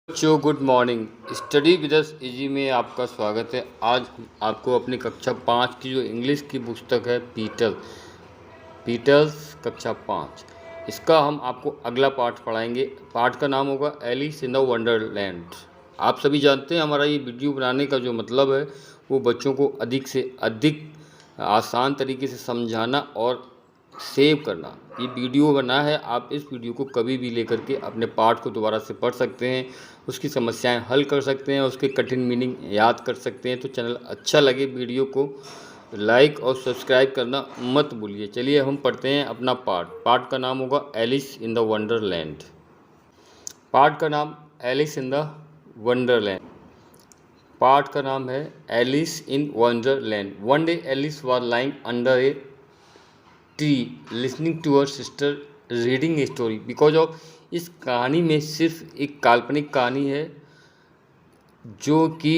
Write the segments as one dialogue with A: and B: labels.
A: बच्चों good morning. Study with us easy में आपका स्वागत है। आज आपको अपनी कक्षा 5 की जो इंग्लिश की पुस्तक है पीटर्स कक्षा 5, इसका हम आपको अगला पाठ पढ़ाएंगे। पाठ का नाम होगा एलिस इन द वंडरलैंड। आप सभी जानते हैं हमारा ये वीडियो बनाने का जो मतलब है वो बच्चों को अधिक से अधिक आसान तरीके से समझाना और सेव करना। ये वीडियो बना है, आप इस वीडियो को कभी भी लेकर के अपने पाठ को दोबारा से पढ़ सकते हैं, उसकी समस्याएं हल कर सकते हैं, उसके कठिन मीनिंग याद कर सकते हैं। तो चैनल अच्छा लगे वीडियो को लाइक और सब्सक्राइब करना मत भूलिए। चलिए हम पढ़ते हैं अपना पाठ का नाम होगा एलिस इन द वंडरलैंड। पाठ का नाम एलिस इन द वंडरलैंड। पाठ का नाम है Alice in Wonderland. One day Alice was lying under a tree listening to her sister reading a story. Because of इस कहानी में सिर्फ एक काल्पनिक कहानी है जो कि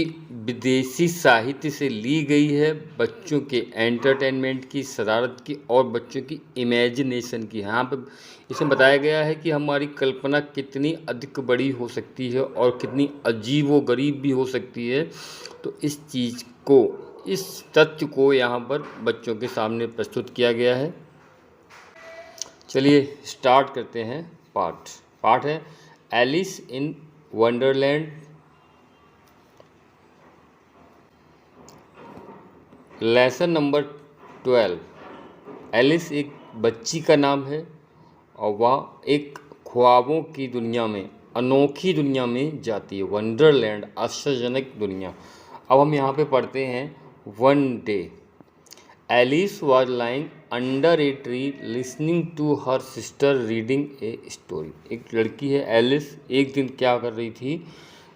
A: विदेशी साहित्य से ली गई है, बच्चों के एंटरटेनमेंट की, शरारत की और बच्चों की इमेजिनेशन की। यहाँ पे इसमें बताया गया है कि हमारी कल्पना कितनी अधिक बड़ी हो सकती है और कितनी अजीब व गरीब भी हो सकती है। तो इस चीज़ को, इस तथ्य को यहाँ पर बच्चों के सामने प्रस्तुत किया गया है। चलिए स्टार्ट करते हैं। पाठ है Alice in Wonderland. Lesson number 12। Alice एक बच्ची का नाम है और वह एक ख्वाबों की दुनिया में, अनोखी दुनिया में जाती है। वंडरलैंड, आश्चर्यजनक दुनिया। अब हम यहाँ पे पढ़ते हैं one day Alice was lying under a tree listening to her sister reading a story. एक लड़की है एलिस, एक दिन क्या कर रही थी,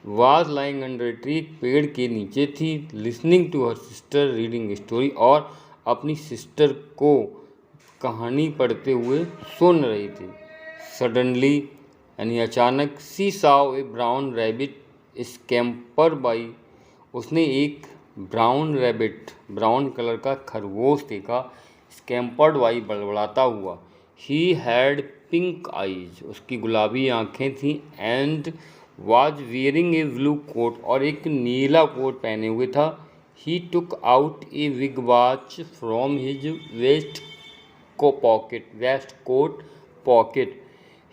A: was lying under a tree, पेड़ के नीचे थी, listening to her sister reading story, और अपनी सिस्टर को कहानी पढ़ते हुए सुन रही थी। सडनली यानी अचानक, सी साव ए ब्राउन रैबिट स्कैम्पर बाई, उसने एक ब्राउन रैबिट, ब्राउन कलर का खरगोश देखा, स्कैम्पर्ड बाई, बड़बड़ाता हुआ। ही हैड पिंक आईज, उसकी गुलाबी आँखें थीं, and was wearing a blue coat, और एक नीला कोट पहने हुए था। He took out a big watch from his waistcoat pocket.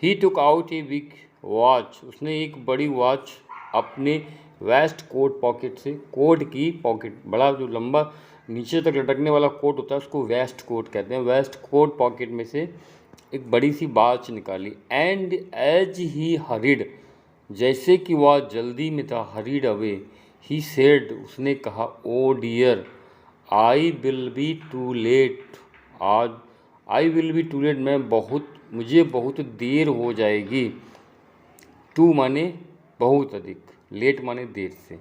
A: He took out a big watch, उसने एक बड़ी वॉच अपने वेस्ट कोट पॉकेट से, कोट की पॉकेट, बड़ा जो लंबा नीचे तक लटकने वाला कोट होता है उसको वेस्ट कोट कहते हैं, वेस्ट कोट पॉकेट में से एक बड़ी सी वॉच निकाली। एंड एज ही हरिड, जैसे कि वह जल्दी में था, हरीड अवे, ही सेड, उसने कहा, oh dear I will be too late, आज I will be too late, मुझे बहुत देर हो जाएगी। टू माने बहुत अधिक, लेट माने देर से।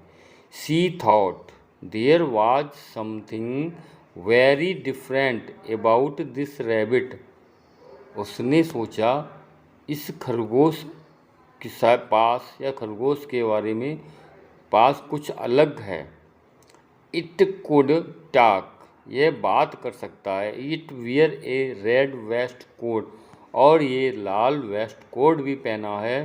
A: She thought there was something very different about this rabbit, उसने सोचा इस खरगोश के पास, या खरगोश के बारे में पास कुछ अलग है। इट कुड टॉक, यह बात कर सकता है। It wear a red waistcoat, और ये लाल वेस्ट कोट भी पहना है।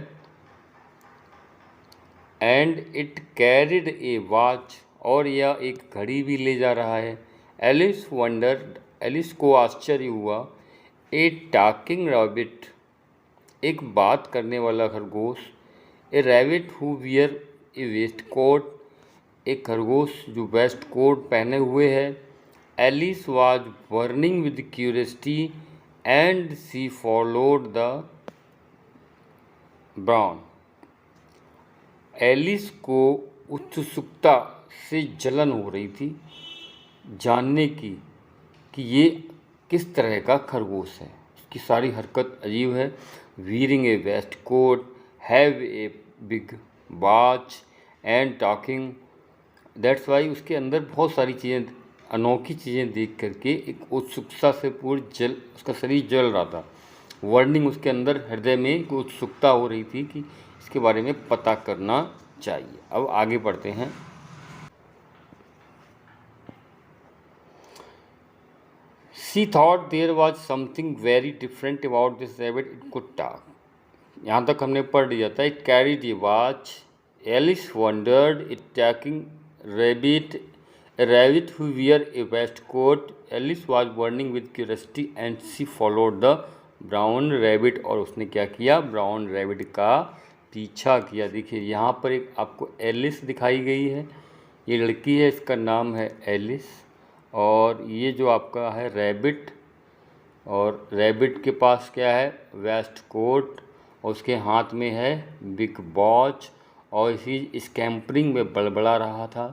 A: And it carried a watch, और यह एक घड़ी भी ले जा रहा है। एलिस वंडर्ड, एलिस को आश्चर्य हुआ। ए टॉकिंग रैबिट, एक बात करने वाला खरगोश। A rabbit who wear a waistcoat, एक खरगोश जो वेस्ट कोट पहने हुए है। Alice was burning with curiosity and she followed the brown, Alice को उत्सुकता से जलन हो रही थी जानने की कि ये किस तरह का खरगोश है। इसकी सारी हरकत अजीब है। Wearing a waistcoat, have a big watch and talking. That's why उसके अंदर बहुत सारी चीज़ें, अनोखी चीज़ें देख करके एक उत्सुकता से पूर्ण उसका शरीर जल रहा था। वर्निंग, उसके अंदर हृदय में एक उत्सुकता हो रही थी कि इसके बारे में पता करना चाहिए। अब आगे बढ़ते हैं। She thought there was something very different about this rabbit. It could talk. यहाँ तक हमने पढ़ लिया था। It carried a watch. Alice wondered. It talking rabbit, a rabbit who wear a waistcoat. Alice was burning with curiosity and she followed the brown rabbit. और उसने क्या किया? ब्राउन रैबिट का पीछा किया। देखिए यहाँ पर एक आपको एलिस दिखाई गई है। ये लड़की है, इसका नाम है एलिस। और ये जो आपका है रैबिट, और रैबिट के पास क्या है? वेस्ट कोट, और उसके हाथ में है बिग वॉच, और इसी स्कैम्परिंग में बड़बड़ा रहा था।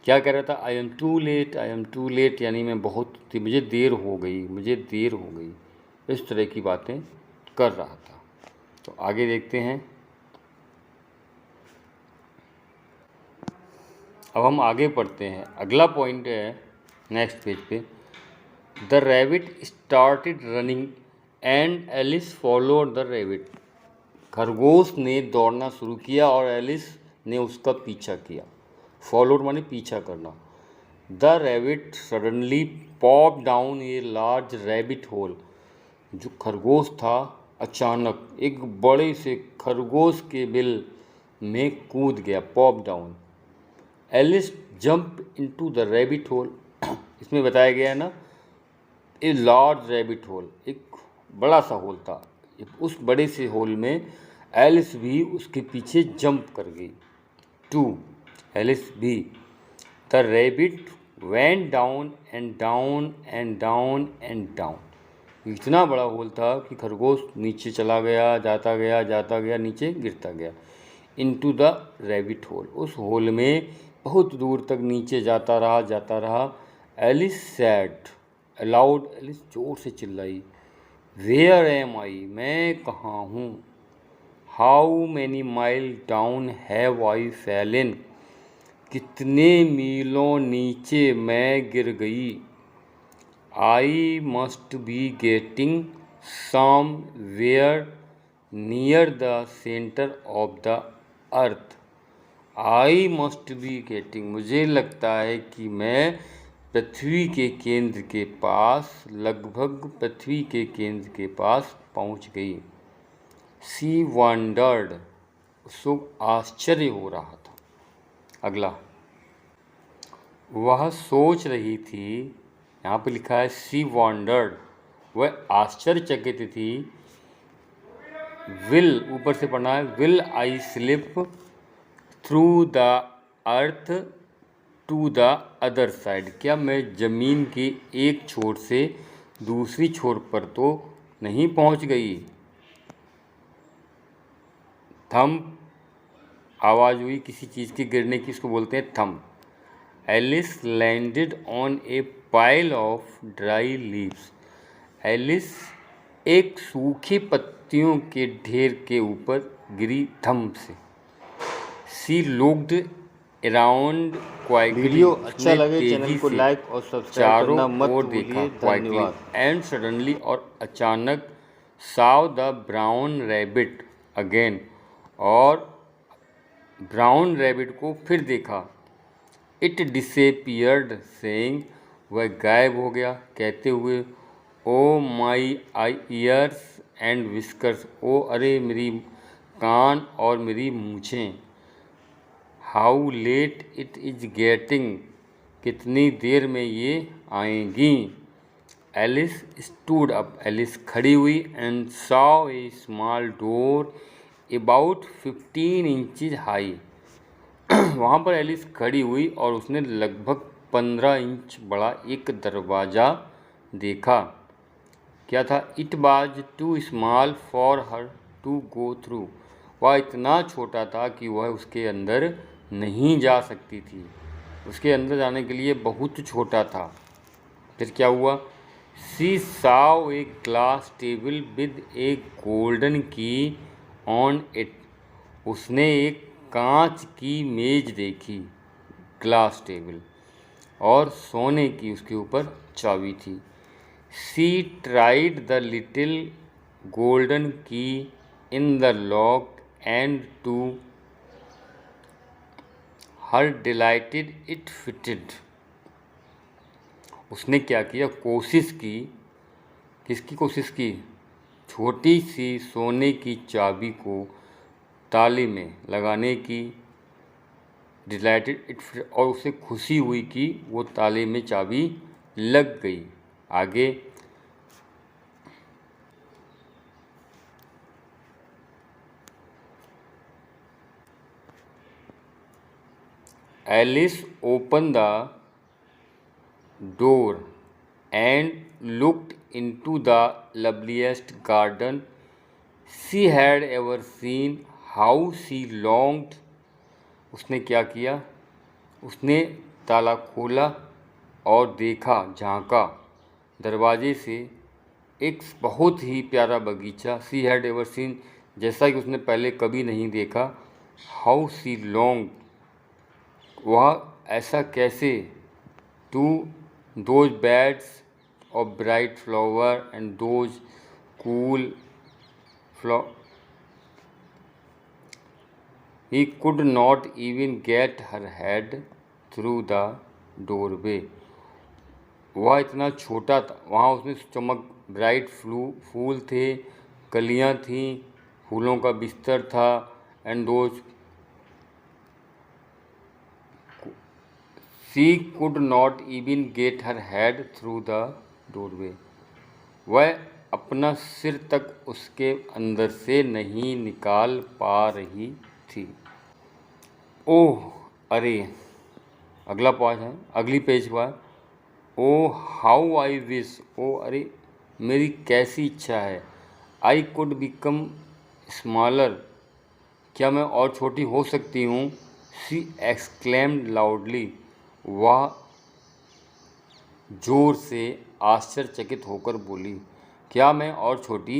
A: क्या कह रहा था? I am too late, I am too late, यानी मैं बहुत, मुझे देर हो गई, मुझे देर हो गई, इस तरह की बातें कर रहा था। तो आगे देखते हैं। अब हम आगे पढ़ते हैं। अगला पॉइंट है नेक्स्ट पेज पे। The rabbit started running and Alice followed the rabbit. खरगोश ने दौड़ना शुरू किया और एलिस ने उसका पीछा किया। फॉलोड माने पीछा करना। The rabbit suddenly pop down a large rabbit hole. जो खरगोश था अचानक एक बड़े से खरगोश के बिल में कूद गया। Pop down. Alice jump into the rabbit hole. इसमें बताया गया है ना, ए लार्ज रैबिट होल, एक बड़ा सा होल था। उस बड़े से होल में एलिस भी उसके पीछे जंप कर गई। टू, एलिस भी। The rabbit went down and down and down and down. इतना बड़ा होल था कि खरगोश नीचे चला गया, जाता गया, नीचे गिरता गया। इनटू द रैबिट होल, उस होल में बहुत दूर तक नीचे जाता रहा। एलिस सैड अलाउड, एलिस जोर से चिल्लाई। वेयर एम आई, मैं कहाँ हूँ? How many mile down have I fallen, कितने मीलों नीचे मैं गिर गई। I must be getting somewhere near the centre of the earth. I must be getting, मुझे लगता है कि मैं पृथ्वी के केंद्र के पास, लगभग पृथ्वी के केंद्र के पास पहुंच गई। सी वंडर्ड, उसको आश्चर्य हो रहा था। अगला, वह सोच रही थी। यहाँ पे लिखा है सी वंडर्ड, वह आश्चर्यचकित थी। विल, ऊपर से पढ़ना है, will I slip through the earth to the other side, क्या मैं ज़मीन के एक छोर से दूसरी छोर पर तो नहीं पहुंच गई। थंप, आवाज़ हुई किसी चीज़ के गिरने की, इसको बोलते हैं thump. Alice landed on a pile of dry leaves. Alice एक सूखी पत्तियों के ढेर के ऊपर गिरी थंप से। सी लुक्ड अराउंड क्वाइकली,
B: वीडियो अच्छा लगे चैनल को लाइक और सब्सक्राइब करना मत भूलिए। धन्यवाद।
A: एंड सडनली, और अचानक, Sao the brown rabbit again, और ब्राउन रैबिट को फिर देखा। इट डिसअपीयर्ड सेइंग, वह गायब हो गया कहते हुए, oh my I ears and whiskers, oh अरे मेरी कान और मेरी मूछें। How late it is getting, कितनी देर में ये आएंगी। एलिस स्टूड अप, एलिस खड़ी हुई। And saw a small door about 15 inches high. वहाँ पर एलिस खड़ी हुई और उसने लगभग 15 इंच बड़ा एक दरवाज़ा देखा। क्या था? It was too small for her to go through, वह इतना छोटा था कि वह उसके अंदर नहीं जा सकती थी। उसके अंदर जाने के लिए बहुत छोटा था। फिर क्या हुआ, सी saw a glass table with A golden की ऑन इट, उसने एक कांच की मेज देखी, ग्लास टेबल, और सोने की उसके ऊपर चाबी थी। She tried the little golden key in the lock and to her delighted it fitted, उसने क्या किया, कोशिश की, किसकी कोशिश की, छोटी सी सोने की चाबी को ताले में लगाने की, डिलाइटेड इट, और उसे खुशी हुई कि वो ताले में चाबी लग गई। आगे, Alice open the door and looked into the loveliest garden she had ever seen. How she longed, उसने क्या किया, उसने ताला खोला और देखा, झांका दरवाजे से एक बहुत ही प्यारा बगीचा, she had ever seen, जैसा कि उसने पहले कभी नहीं देखा। How she longed, वह ऐसा कैसे, to those beds of bright flower and those cool he could not even get her head through the doorway, वह इतना छोटा था, वहाँ उसमें चमक, ब्राइट फूल थे, कलियाँ थीं, फूलों का बिस्तर था, and those She could not even get her head through the doorway, वह अपना सिर तक उसके अंदर से नहीं निकाल पा रही थी। ओह अरे, अगला पार्ट है, अगली पेज पर, ओह हाउ आई विश, ओ अरे मेरी कैसी इच्छा है, आई कुड बिकम स्मॉलर, क्या मैं और छोटी हो सकती हूँ, शी एक्सक्लेम्ड लाउडली, वह जोर से आश्चर्यचकित होकर बोली, क्या मैं और छोटी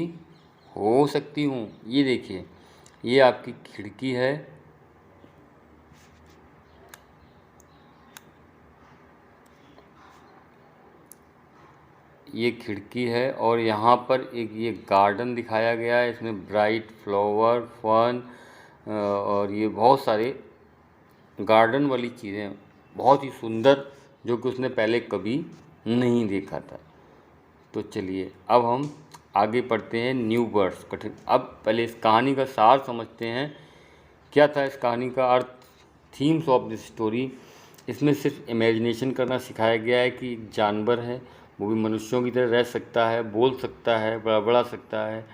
A: हो सकती हूँ। ये देखिए, ये आपकी खिड़की है, ये खिड़की है, और यहाँ पर एक ये गार्डन दिखाया गया है, इसमें ब्राइट फ्लावर, फन, और ये बहुत सारे गार्डन वाली चीज़ें, बहुत ही सुंदर, जो कि उसने पहले कभी नहीं देखा था। तो चलिए अब हम आगे पढ़ते हैं न्यू वर्ड्स कठिन। अब पहले इस कहानी का सार समझते हैं, क्या था इस कहानी का अर्थ, थीम्स ऑफ दिस स्टोरी। इसमें सिर्फ इमेजिनेशन करना सिखाया गया है कि एक जानवर है, वो भी मनुष्यों की तरह रह सकता है, बोल सकता है, बड़ा सकता है,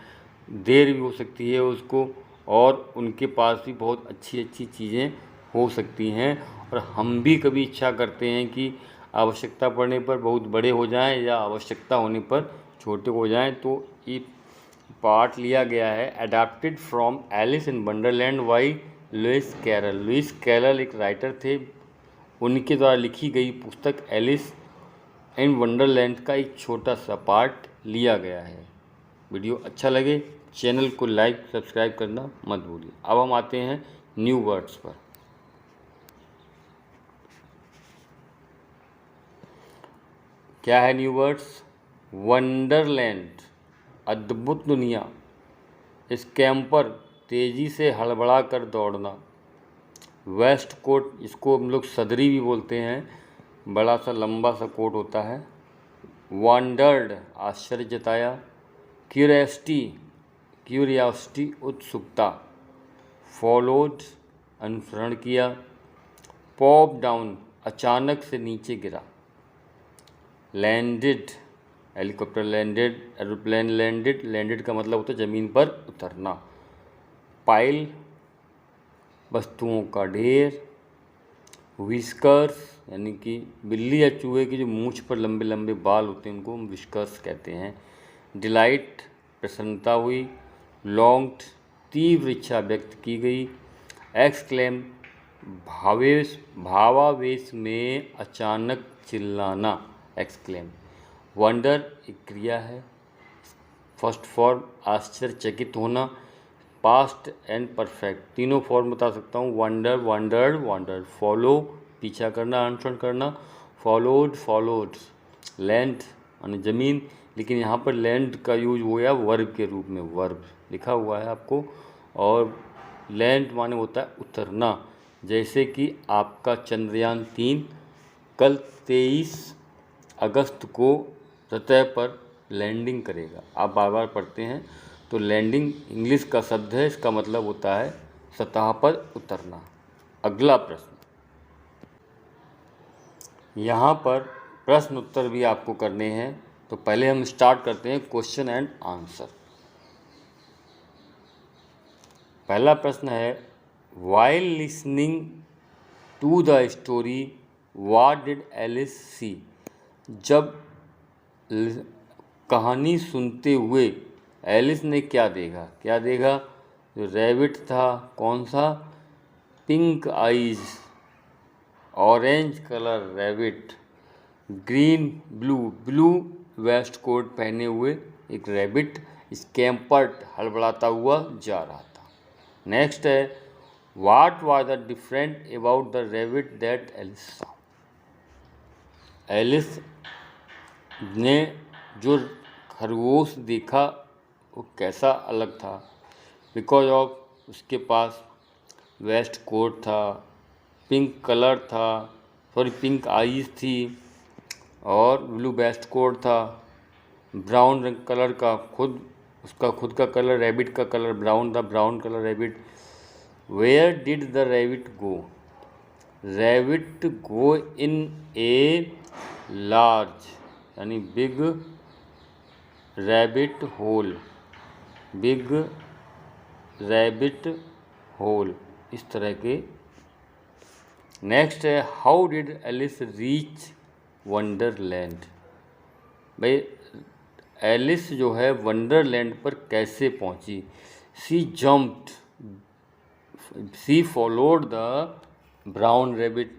A: देर भी हो सकती है उसको, और उनके पास भी बहुत अच्छी अच्छी चीज़ें हो सकती हैं, और हम भी कभी इच्छा करते हैं कि आवश्यकता पड़ने पर बहुत बड़े हो जाएं या आवश्यकता होने पर छोटे हो जाएं। तो ये पार्ट लिया गया है adapted from Alice in Wonderland by Lewis Carroll. Lewis Carroll एक राइटर थे, उनके द्वारा लिखी गई पुस्तक एलिस इन वंडरलैंड का एक छोटा सा पार्ट लिया गया है। वीडियो अच्छा लगे चैनल को लाइक सब्सक्राइब करना मत भूलिए। अब हम आते हैं न्यू वर्ड्स पर। क्या है न्यू वर्ड्स, वंडरलैंड, अद्भुत दुनिया, स्कैम्पर, तेज़ी से हड़बड़ा कर दौड़ना, वेस्ट कोट, इसको हम लोग सदरी भी बोलते हैं, बड़ा सा लंबा सा कोट होता है, वंडर्ड, आश्चर्य जताया, क्यूरियोसिटी, उत्सुकता, फॉलोड, अनुसरण किया, पॉप डाउन, अचानक से नीचे गिरा, landed, helicopter landed, aeroplane landed, landed का मतलब होता है ज़मीन पर उतरना, पाइल, वस्तुओं का ढेर, विस्कर्स, यानी कि बिल्ली या चूहे की जो मूंछ पर लंबे लंबे बाल होते हैं उनको हम विस्कर्स कहते हैं, डिलाइट, प्रसन्नता हुई, लॉन्ग्ड, तीव्र इच्छा व्यक्त की गई, एक्सक्लेम, भावावेश में अचानक चिल्लाना, एक्सक्लेम, वंडर एक क्रिया है। फर्स्ट फॉर्म आश्चर्यचकित होना। पास्ट एंड परफेक्ट तीनों फॉर्म बता सकता हूँ। Wonder, wandered, wonder. फॉलो पीछा करना, अनुसरण करना। Followed, followed. लैंड यानी ज़मीन, लेकिन यहाँ पर लैंड का यूज हो गया वर्ब के रूप में, वर्ब लिखा हुआ है आपको। और लैंड माने होता है उतरना। जैसे कि आपका चंद्रयान 3 कल 23 अगस्त को सतह पर लैंडिंग करेगा। आप बार बार पढ़ते हैं तो लैंडिंग इंग्लिश का शब्द है, इसका मतलब होता है सतह पर उतरना। अगला प्रश्न, यहाँ पर प्रश्न उत्तर भी आपको करने हैं। तो पहले हम स्टार्ट करते हैं क्वेश्चन एंड आंसर। पहला प्रश्न है, while listening to the story what did Alice see. जब कहानी सुनते हुए एलिस ने क्या देखा? क्या देखा? जो रैबिट था, कौन सा? Pink eyes, orange colour rabbit. Green blue, blue waistcoat पहने हुए एक रैबिट स्कैम्पर्ड हड़बड़ाता हुआ जा रहा था। नेक्स्ट है, what was the different about the rabbit that Alice saw. Alice ने जो खरगोश देखा वो कैसा अलग था? बिकॉज ऑफ उसके पास वेस्ट कोट था, पिंक कलर था, सॉरी पिंक आईज थी, और ब्लू वेस्ट कोट था, ब्राउन रंग कलर का उसका खुद का कलर, रैबिट का कलर ब्राउन था, brown colour rabbit. Where did the rabbit go? Rabbit go in a large यानी big rabbit hole, big rabbit hole, इस तरह के। नेक्स्ट है, how did Alice reach Wonderland. भाई एलिस जो है वंडरलैंड पर कैसे पहुंची? She jumped, she followed the brown rabbit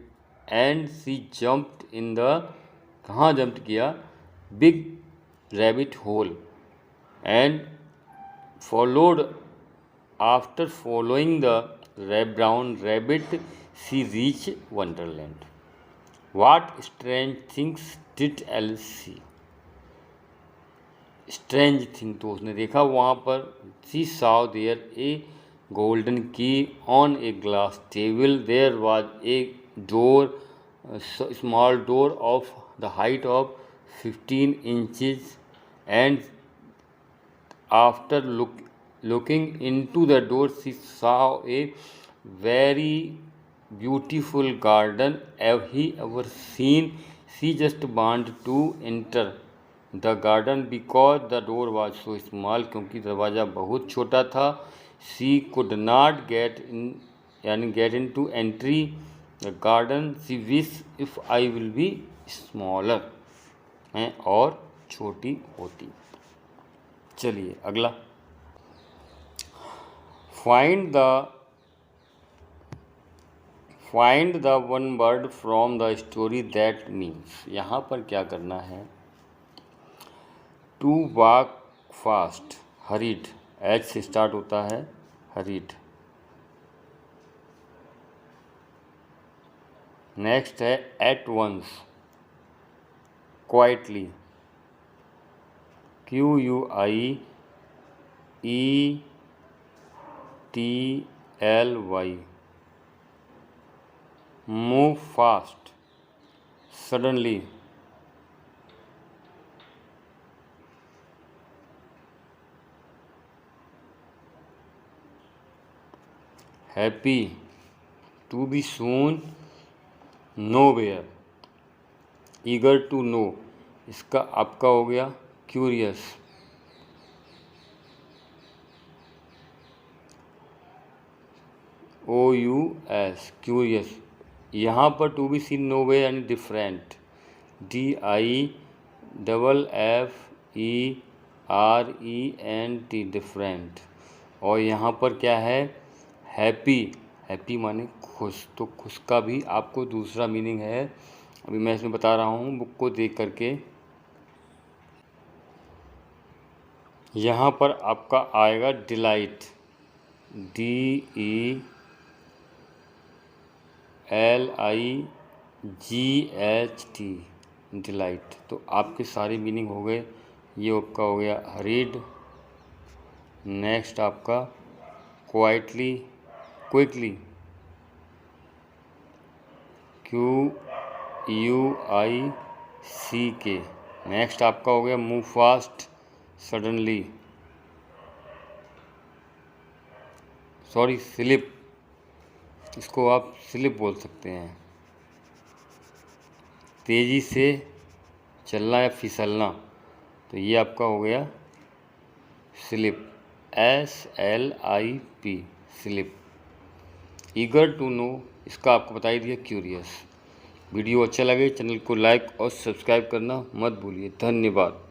A: and she jumped in the, कहाँ जंप किया? Big rabbit whole. And followed, after following the brown rabbit she reach Wonderland. What strange things did Alice see? Strange thing तो उसने देखा वहाँ पर। She saw there a golden key on a glass table. There was a door, a small door of the height of 15 inches, and after looking into the door, she saw a very beautiful garden he ever seen. She just wanted to enter the garden because the door was so small, क्योंकि दरवाज़ा बहुत छोटा था। She could not get in यानी get into entry the garden. She wished if I will be smaller, हैं और छोटी होती। चलिए अगला, find the one word from the story that means. यहाँ पर क्या करना है? To walk fast, hurried, H से स्टार्ट होता है, हरीड। नेक्स्ट है at once, quietly, QUIETLY। Move fast, suddenly. Happy, to be soon, nowhere. Eager to know, इसका आपका हो गया क्यूरियस। OUS, curious. यहाँ पर टू बी सीन नोवे यानी डिफरेंट, DIFFERENT, डिफरेंट। और यहाँ पर क्या है? हैप्पी, हैप्पी माने खुश। तो खुश का भी आपको दूसरा मीनिंग है, अभी मैं इसमें बता रहा हूँ, बुक को देख करके। यहाँ पर आपका आएगा डिलाइट, DELIGHT, डिलाइट। तो आपके सारे मीनिंग हो गए। ये आपका हो गया हरीड। नेक्स्ट आपका क्वाइटली, क्विकली, QUICK। नेक्स्ट आपका हो गया move fast, suddenly, sorry slip, इसको आप स्लिप बोल सकते हैं। तेज़ी से चलना या फिसलना, तो ये आपका हो गया slip, SLIP, slip. Eager to know, इसका आपको बता ही दिया क्यूरियस। वीडियो अच्छा लगे चैनल को लाइक और सब्सक्राइब करना मत भूलिए। धन्यवाद।